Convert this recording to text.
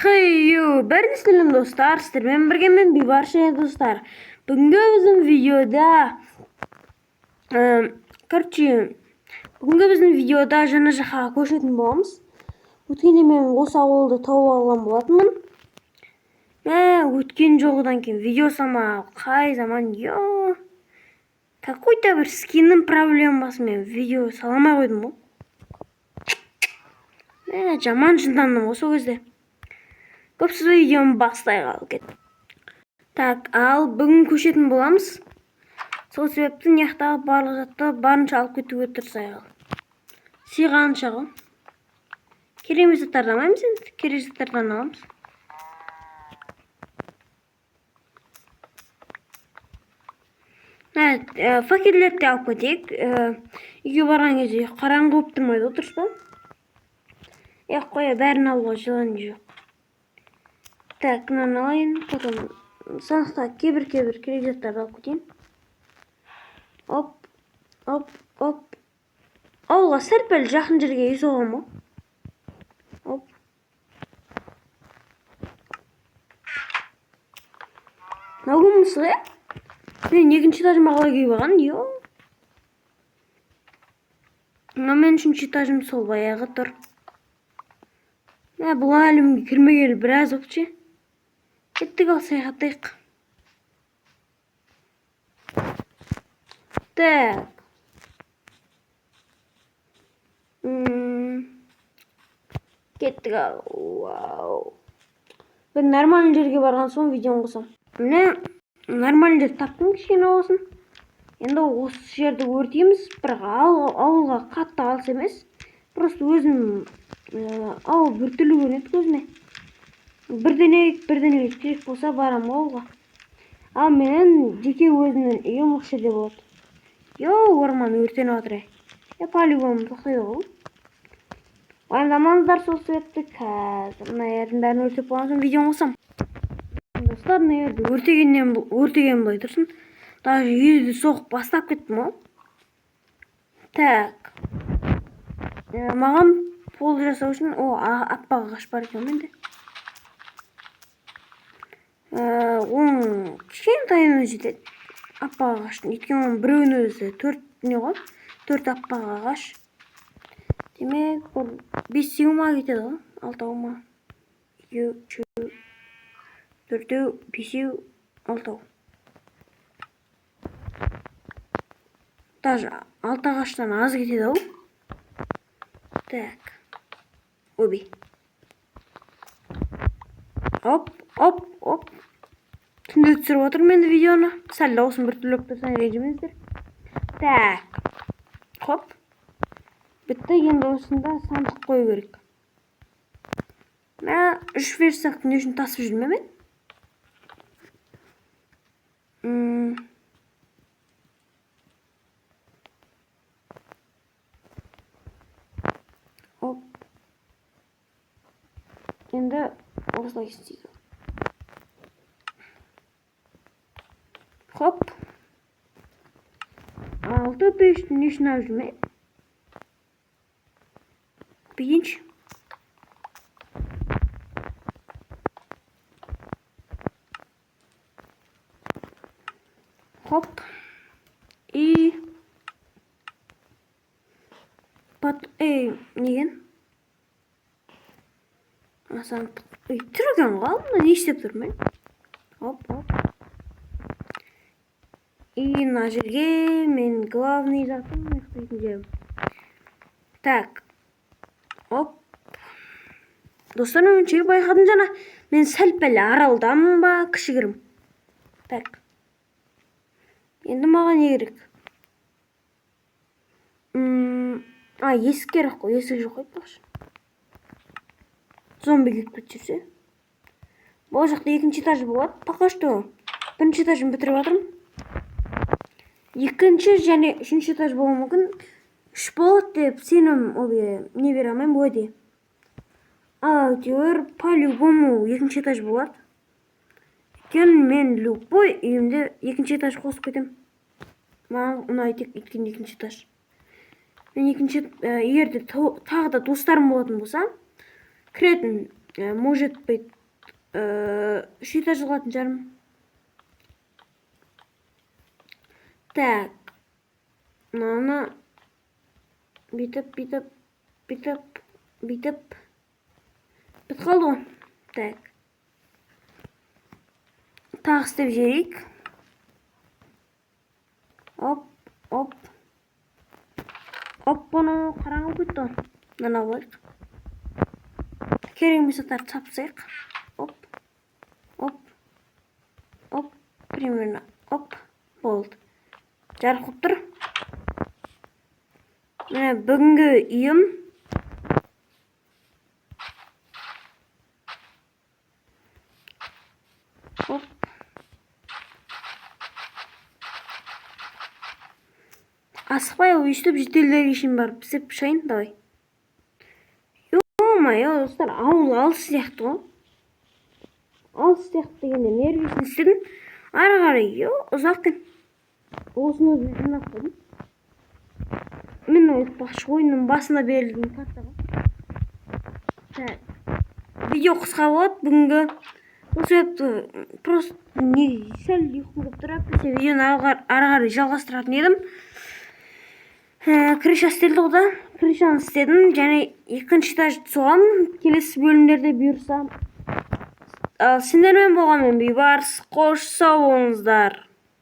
Хейю, бәріңіз сәлем достар, сіздермен бірге мен Бейбарыс және достар. Бүгінгі біздің видеода жаңа жаққа көшетін боламыз. Өткенде мен осы ауылды тауып алған болатынмын. Өткен жолғыдан кейін видео салма қай заман, какой-то бір скиннің проблемасымен видео саламай қойдым ғой. Жаман жындандым осы кезде. Көпсіз видеоны бастай қалып кет. Ал бүгін көшетін боламыз. Сол себепті неқтағы барлық затты барынша алып кетуге тырысайық. Сыйғанша ғой. Керек емес заттарды алмаймыз енді, керек заттардан аламыз. Факелдерді алып кетейік. Үйге барған кезде қараңғы болып тұрмайды, дұрыс па? Қоя, бәрін алуға жылан жоқ. Мынаны алайын, потом санықта кейбір керек заттарды алып кетейін. Оп. Ауылға сәл-пәл жақын жерге үй соғам ба? Оп. Мынау мысық, мен екінші этажыма қалай күйіп алған, Мына мен үшінші этажым сол баяғы тұр. Бұл әлемге кірмегелі біраз өтші. Кеттік, ал саяхаттайық. Кеттік, ал. Бір нормальный жерге барған соң видеоны қосам. Нормальный жер таптым, кішкене болсын. Енді осы жерді өртейміз, бірақ ауылға қатты алыс емес. Просто өзім ауыл біртүрлі көрінеді көзіме. Бірденелік керек болса барам ауылға. Ал менің жеке өзімнің үйім осы жерде болады. Орман өртеніп жатыр. Полигон тоқтайды ғой. Уайымдамаңыздар, сол себепті қазір мына жердің бәрін өртеп болған соң видеоны қосам. Достар, мына жерді өртеген былай тұрсын. Даже үйді соғып бастап кеттім ғой. Маған пол жасау үшін аппақ ағаш бар екен менде. Оның кішкентайына жетеді аппақ ағаштың. Өйткені оның біреуінің өзі 4 аппақ ағаш. Демек, 5-ма кетеді ғой, 6-ма. 2, 4, 5, 6. Даже 6 ағаштан аз кетеді ғой. Оби. Оп. Түнде түсіріп отырмын енді видеоны. Сәл дауысын бір түрлі тұрсаң ренжімеңіздер. Хоп. Бітті, енді осында сандық қою керек. 3 версияқты не үшін тасып жүрме мен? Енді осылай істейді. Хоп. 6-5 не үшін алып жүрме? Бейінші. Хоп. И неген? Түрген қалды, не істеп тұр мен? Хоп. И мына жерге мен главный затым ұйықтайтын жерім. Оп. Достар, мен шегі байқадым жана, мен сәл-пәл аралдамын ба, кішігірім. Енді маған не керек? Есік керек қой, есік жоқ айтпақшы. Зомби келіп кетсе. Бұл жақта 2-ші этажы болады. Пока что 1-ші этажын бітіріп жатырмын. 2-ші және 3-ші этаж болуы мүмкін. 3 болады деп сенім не бере алмаймын бұл өйде. Әйтеуір по-любому 2-ші этаж болады. Өйткені мен любой үйімде 2-ші этаж қосып кетем. Маған ұнайды өйткені 2-ші этаж. Мен егерде тағы да достарым болатын болса, кіретін может быть 3 этаж алатын шығармын. Так, мынаны бүйтіп бітіп қалды ғой. Так, тағы істеп жіберейік. Оп, бұны қараңғы кетті ғой. Мынаны алайық. Керек емес заттарды тапсайық. Оп, примерно. Оп, болды. Жарық болып тұр. Міне бүгінгі үйім. Оп. Асықпай өйстіп жетелерге шейін барып істеп шығайын, давай. Ё-моё, достар, ауыл алыс сияқты ғой. Алыс сияқты дегенде нервесін істедім. Ары қарай, ұзақ екен. Осыны өзім жинап қойдым. Мен айтпақшы, ойынның басында берілген картаға. Видео қысқа болады бүгінгі. Бұл себепті просто сәл ұйқым келіп тұрады. Видеоны ары қарай жалғастыратын едім. Крыша істелді ғой да. Крышаны істедім. Және екінші этажды соғамын. Келесі бөлімдерде бұйырса. Сендермен болғанмен бейбарыс, қош сау болыңыздар.